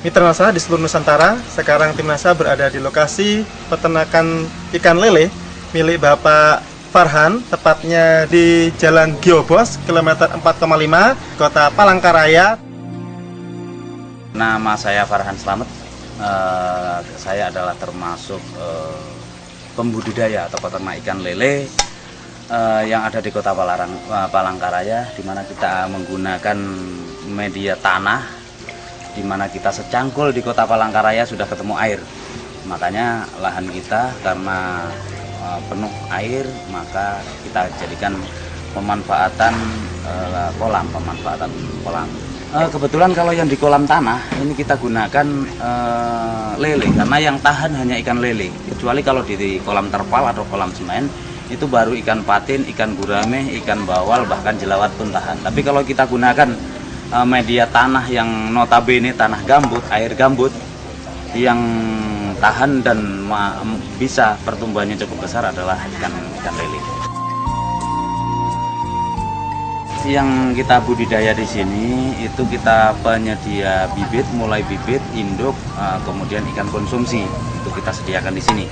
Mitra NASA di seluruh Nusantara. Sekarang tim NASA berada di lokasi peternakan ikan lele milik Bapak Farhan, tepatnya di Jalan Giobos, kilometer 4,5, Kota Palangkaraya. Nama saya Farhan Slamet. Saya adalah termasuk pembudidaya atau peternak ikan lele yang ada di Kota Palangkaraya, di mana kita menggunakan media tanah, di mana kita secangkul di Kota Palangkaraya sudah ketemu air. Makanya lahan kita karena penuh air, maka kita jadikan pemanfaatan kolam. Kebetulan kalau yang di kolam tanah ini kita gunakan lele, karena yang tahan hanya ikan lele. Kecuali kalau di kolam terpal atau kolam semen itu baru ikan patin, ikan gurame, ikan bawal, bahkan jelawat pun tahan. Tapi kalau kita gunakan media tanah yang notabene tanah gambut, air gambut yang tahan dan bisa pertumbuhannya cukup besar adalah ikan lele. Yang kita budidaya di sini itu kita penyedia bibit, mulai bibit, induk, kemudian ikan konsumsi itu kita sediakan di sini.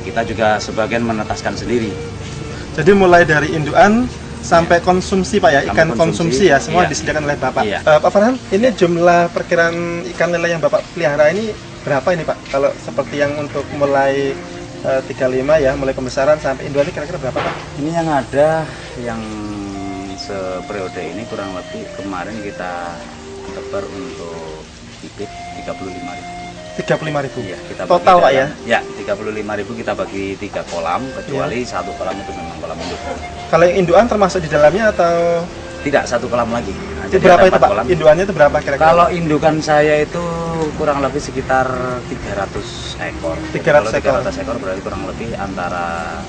Kita juga sebagian menetaskan sendiri. Jadi mulai dari indukan sampai konsumsi Pak ya, ikan konsumsi ya, semua disediakan oleh Bapak. Pak Farhan, ini jumlah perkiraan ikan lele yang Bapak pelihara ini berapa ini Pak? Kalau seperti yang untuk mulai 35 ya, mulai pembesaran sampai indukan ini kira-kira berapa Pak? Ini yang ada yang seperiode ini kurang lebih kemarin kita tebar untuk bibit 35.000. 35.000. Iya, kita total Pak ya? Ya, 35.000 kita bagi 3 kolam, kecuali satu kolam itu memang kolam induk. Kalau yang indukan termasuk di dalamnya atau tidak, satu kolam lagi? Itu berapa itu Pak? Kolam. Indukannya itu berapa kira-kira? Kalau indukan saya itu kurang lebih sekitar 300 ekor. 300 ekor. 300 ekor berarti kurang lebih antara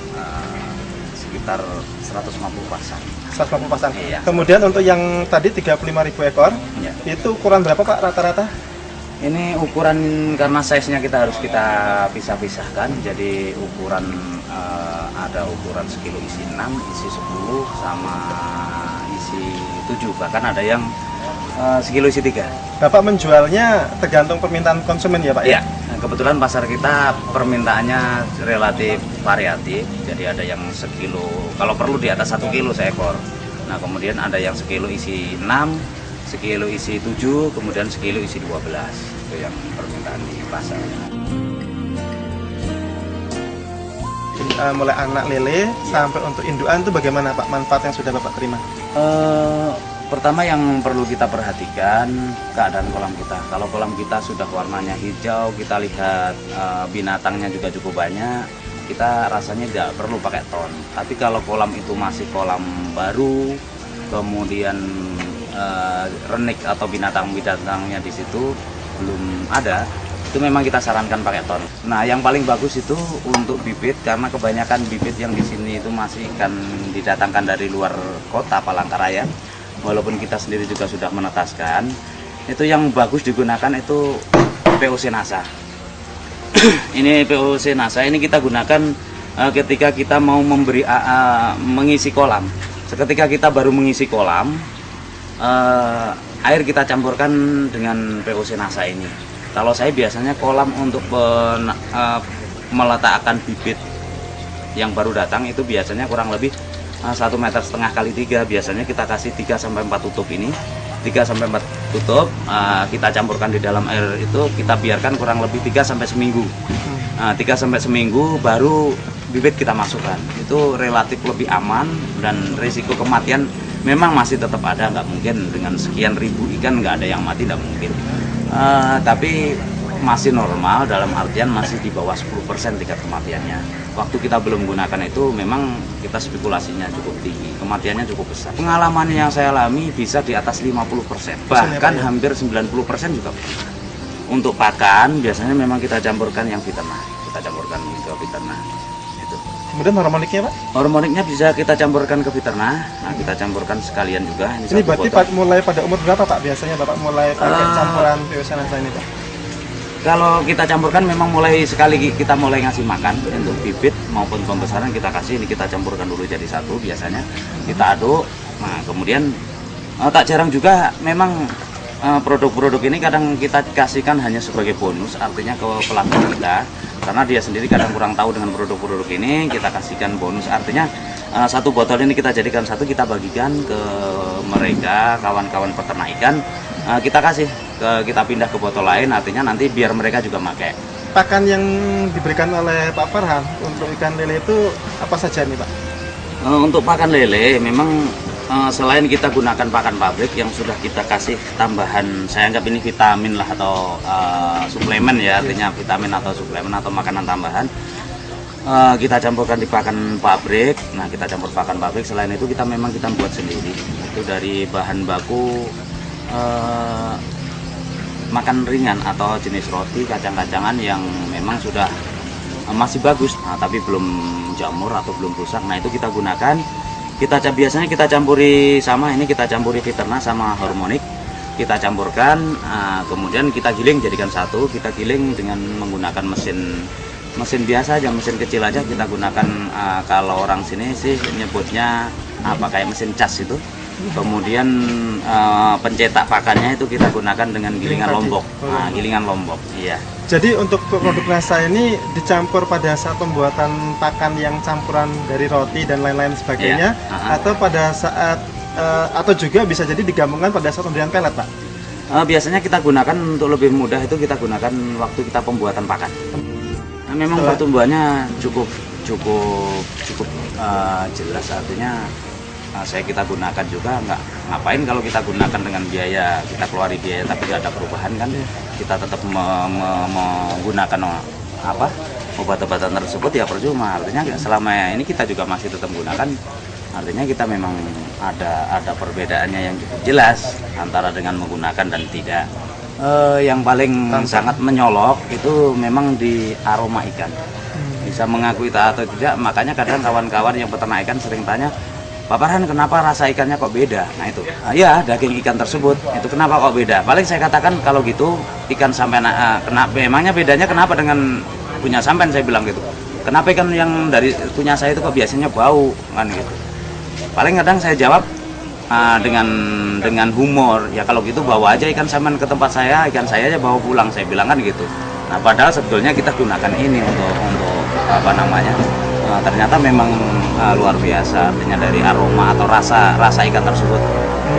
sekitar 150 pasang. 150 pasang. Iya. Kemudian untuk yang tadi 35.000 ekor, iya, itu ukuran berapa Pak rata-rata? Ini ukuran karena size-nya kita harus kita pisah-pisahkan. Jadi ukuran ada ukuran sekilo isi 6, isi 10, sama isi 7. Bahkan ada yang sekilo isi 3. Bapak menjualnya tergantung permintaan konsumen ya Pak ya? Nah, kebetulan pasar kita permintaannya relatif variatif. Jadi ada yang sekilo, kalau perlu di atas 1 kilo seekor. Nah kemudian ada yang sekilo isi 6, sekilo isi 7, kemudian sekilo isi 12. Itu yang permintaan di pasar. Mulai anak lele sampai untuk indukan itu bagaimana Pak manfaat yang sudah Bapak terima? Pertama yang perlu kita perhatikan keadaan kolam kita. Kalau kolam kita sudah warnanya hijau, kita lihat binatangnya juga cukup banyak, kita rasanya tidak perlu pakai ton. Tapi kalau kolam itu masih kolam baru, kemudian renik atau binatang-binatangnya di situ belum ada, itu memang kita sarankan pakai ton. Nah, yang paling bagus itu untuk bibit, karena kebanyakan bibit yang di sini itu masih ikan didatangkan dari luar Kota Palangkaraya. Walaupun kita sendiri juga sudah menetaskan, itu yang bagus digunakan itu POC NASA. Ini POC NASA ini kita gunakan ketika kita mau mengisi kolam. Ketika kita baru mengisi kolam, air kita campurkan dengan POC NASA ini. Kalau saya biasanya kolam untuk meletakkan bibit yang baru datang itu biasanya kurang lebih 1,5 meter kali 3. Biasanya kita kasih 3-4 tutup ini, 3-4 tutup, kita campurkan di dalam air itu, kita biarkan kurang lebih 3 sampai seminggu. 3 sampai seminggu baru bibit kita masukkan. Itu relatif lebih aman, dan risiko kematian memang masih tetap ada. Nggak mungkin dengan sekian ribu ikan nggak ada yang mati, nggak mungkin. Tapi masih normal, dalam artian masih di bawah 10% tingkat kematiannya. Waktu kita belum gunakan itu memang kita spekulasinya cukup tinggi, kematiannya cukup besar. Pengalaman yang saya alami bisa di atas 50%, bahkan hampir 90% juga pernah. Untuk pakan biasanya memang kita campurkan yang fiternah, kita campurkan ke fiternah. Itu. Kemudian hormoniknya Pak? Hormoniknya bisa kita campurkan ke fiternah. Nah, kita campurkan sekalian juga. Ini berarti mulai pada umur berapa Pak biasanya Bapak mulai pakai campuran POC NASA ini Pak? Kalau kita campurkan memang mulai sekali kita mulai ngasih makan untuk bibit maupun pembesaran, kita kasih ini, kita campurkan dulu jadi satu biasanya, kita aduk. Nah kemudian tak jarang juga memang produk-produk ini kadang kita kasihkan hanya sebagai bonus, artinya ke pelanggan kita, karena dia sendiri kadang kurang tahu dengan produk-produk ini, kita kasihkan bonus, artinya satu botol ini kita jadikan satu, kita bagikan ke mereka, kawan-kawan peternak ikan, kita kasih, kita pindah ke botol lain, artinya nanti biar mereka juga pakai. Pakan yang diberikan oleh Pak Farhan untuk ikan lele itu apa saja nih Pak? Untuk pakan lele memang selain kita gunakan pakan pabrik yang sudah kita kasih tambahan, saya anggap ini vitamin lah atau suplemen ya, artinya vitamin atau suplemen atau makanan tambahan, kita campurkan di pakan pabrik. Nah, kita campur pakan pabrik, selain itu kita memang kita buat sendiri, itu dari bahan baku makan ringan atau jenis roti kacang-kacangan yang memang sudah masih bagus, tapi belum jamur atau belum rusak. Nah, itu kita gunakan. Biasanya kita campuri sama ini, kita campuri Viterna sama Harmonic, kita campurkan, kemudian kita giling jadikan satu. Kita giling dengan menggunakan mesin biasa aja, mesin kecil aja kita gunakan. Kalau orang sini sih nyebutnya apa, kayak mesin cas itu. Kemudian pencetak pakannya itu kita gunakan dengan gilingan lombok. Gilingan lombok, iya. Jadi untuk produk NASA ini dicampur pada saat pembuatan pakan yang campuran dari roti dan lain-lain sebagainya, atau pada saat atau juga bisa jadi digabungkan pada saat pemberian pelet, Pak? Biasanya kita gunakan untuk lebih mudah itu kita gunakan waktu kita pembuatan pakan. Nah, memang pertumbuhannya cukup jelas, artinya kita gunakan juga, nggak ngapain kalau kita gunakan dengan biaya, kita keluari biaya tapi nggak ada perubahan kan, kita tetap menggunakan obat-obatan tersebut ya percuma, artinya selama ini kita juga masih tetap gunakan, artinya kita memang ada perbedaannya yang cukup jelas antara dengan menggunakan dan tidak. Yang paling sangat menyolok itu memang di aroma ikan, bisa mengakui atau tidak, makanya kadang kawan-kawan yang peternak ikan sering tanya, Pak Farhan, kenapa rasa ikannya kok beda? Nah itu, ya daging ikan tersebut, itu kenapa kok beda? Paling saya katakan kalau gitu, ikan sampean, memangnya bedanya kenapa dengan punya sampean, saya bilang gitu. Kenapa ikan yang dari punya saya itu kok biasanya bau, kan gitu. Paling kadang saya jawab dengan humor, ya kalau gitu bawa aja ikan sampean ke tempat saya, ikan saya aja bawa pulang, saya bilang kan gitu. Nah padahal sebetulnya kita gunakan ini untuk ternyata memang luar biasa, artinya dari aroma atau rasa ikan tersebut.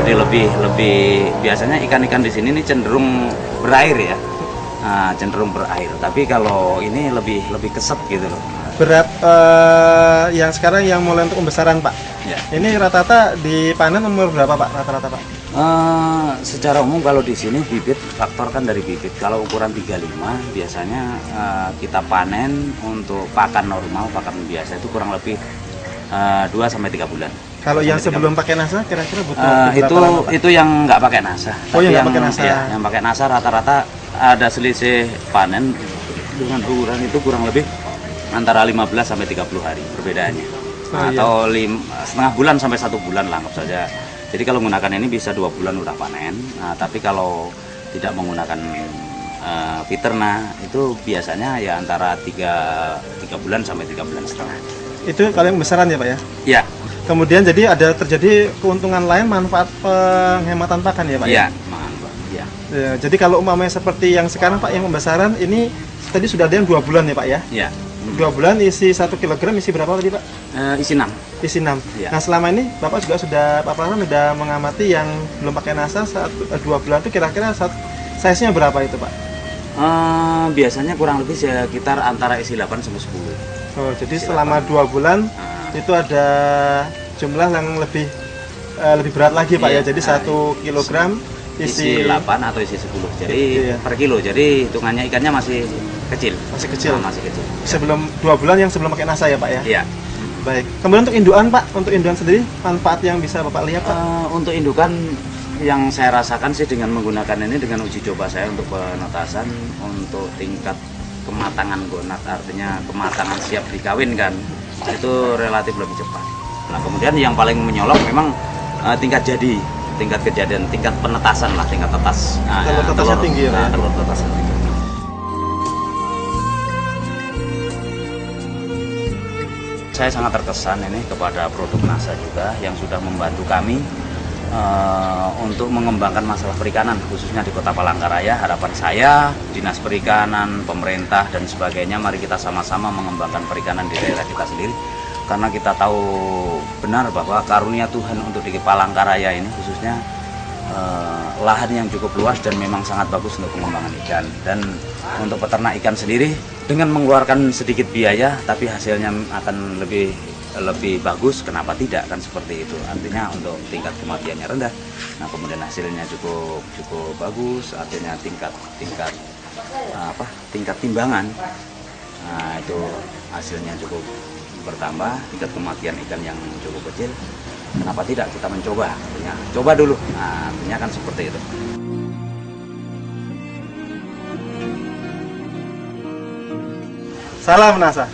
Jadi lebih biasanya ikan-ikan di sini ini cenderung berair ya, cenderung berair. Tapi kalau ini lebih keset gitu loh. Berat yang sekarang yang mulai untuk pembesaran Pak. Ya. Ini rata-rata dipanen umur berapa Pak? Rata-rata Pak? Secara umum kalau di sini bibit, faktor kan dari bibit. Kalau ukuran 35 biasanya kita panen untuk pakan normal, pakan biasa itu kurang lebih 2-3 bulan. Kalau yang sebelum pakai NASA kira-kira butuh itu yang nggak pakai NASA. Oh, yang nggak pakai NASA. Ya, yang pakai NASA rata-rata ada selisih panen dengan ukuran itu kurang lebih antara 15-30 hari perbedaannya. Atau setengah bulan sampai 1 bulan lah anggap saja. Jadi kalau menggunakan ini bisa 2 bulan udah panen. Nah, tapi kalau tidak menggunakan Viterna itu biasanya ya antara 3 bulan sampai 3 bulan setengah. Itu kalau yang besaran ya Pak ya? Ya. Kemudian jadi terjadi keuntungan lain, manfaat penghematan pakan ya Pak? Ya, manfaat. Ya. Jadi kalau umpamanya seperti yang sekarang Pak, yang pembesaran ini tadi sudah ada yang 2 bulan ya Pak ya? Ya. 2 bulan isi 1 kilogram isi berapa tadi Pak? Isi 6. Isi 6. Ya. Nah selama ini Bapak juga Pak Farhan sudah mengamati yang belum pakai NASA saat 2 bulan itu kira-kira size-nya berapa itu Pak? Biasanya kurang lebih sekitar antara isi 8 sampai 10. Oh, jadi selama 2 bulan itu ada jumlah yang lebih berat lagi Pak ya. Jadi 1 kilogram isi 8 atau isi 10. Jadi per kilo. Jadi hitungannya ikannya masih kecil. Masih kecil. Masih kecil. Sebelum 2 bulan yang sebelum pakai NASA ya Pak ya? Iya. Baik. Kemudian untuk induan Pak, untuk induan sendiri manfaat yang bisa Bapak lihat Pak? Untuk indukan yang saya rasakan sih dengan menggunakan ini, dengan uji coba saya untuk penetasan, untuk tingkat kematangan gonat, artinya kematangan siap dikawinkan, itu relatif lebih cepat. Nah kemudian yang paling menyolok memang tingkat kejadian, tingkat penetasan lah, tingkat tetas. Telur tetasnya tinggi ya? Telur tetasnya tinggi. Saya sangat terkesan ini kepada produk NASA juga yang sudah membantu kami untuk mengembangkan masalah perikanan khususnya di Kota Palangkaraya. Harapan saya Dinas Perikanan, pemerintah dan sebagainya, mari kita sama-sama mengembangkan perikanan di daerah kita sendiri, karena kita tahu benar bahwa karunia Tuhan untuk di Palangkaraya ini khususnya lahan yang cukup luas dan memang sangat bagus untuk pengembangan ikan. Dan untuk peternak ikan sendiri dengan mengeluarkan sedikit biaya tapi hasilnya akan lebih bagus, kenapa tidak, kan seperti itu. Artinya untuk tingkat kematiannya rendah, nah kemudian hasilnya cukup bagus, artinya tingkat timbangan, nah itu hasilnya cukup bertambah, tingkat kematian ikan yang cukup kecil, kenapa tidak kita mencoba, artinya coba dulu, nah artinya kan seperti itu. Salam NASA.